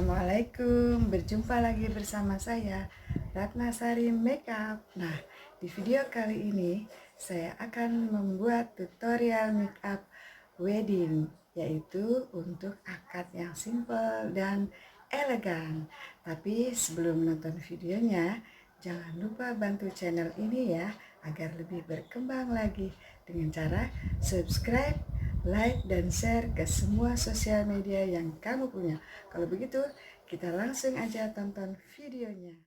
Assalamualaikum, berjumpa lagi bersama saya Ratnasari Makeup. Nah, di video kali ini saya akan membuat tutorial makeup wedding, yaitu untuk akad yang simple dan elegan. Tapi sebelum nonton videonya, jangan lupa bantu channel ini ya, agar lebih berkembang lagi dengan cara subscribe, like, dan share ke semua sosial media yang kamu punya. Kalau begitu, kita langsung aja tonton videonya.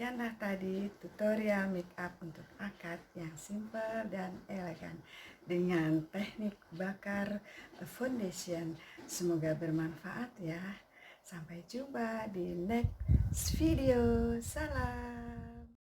Demikianlah tadi tutorial make up untuk akad yang simple dan elegan dengan teknik bakar foundation. Semoga bermanfaat ya. Sampai jumpa di next video. Salam.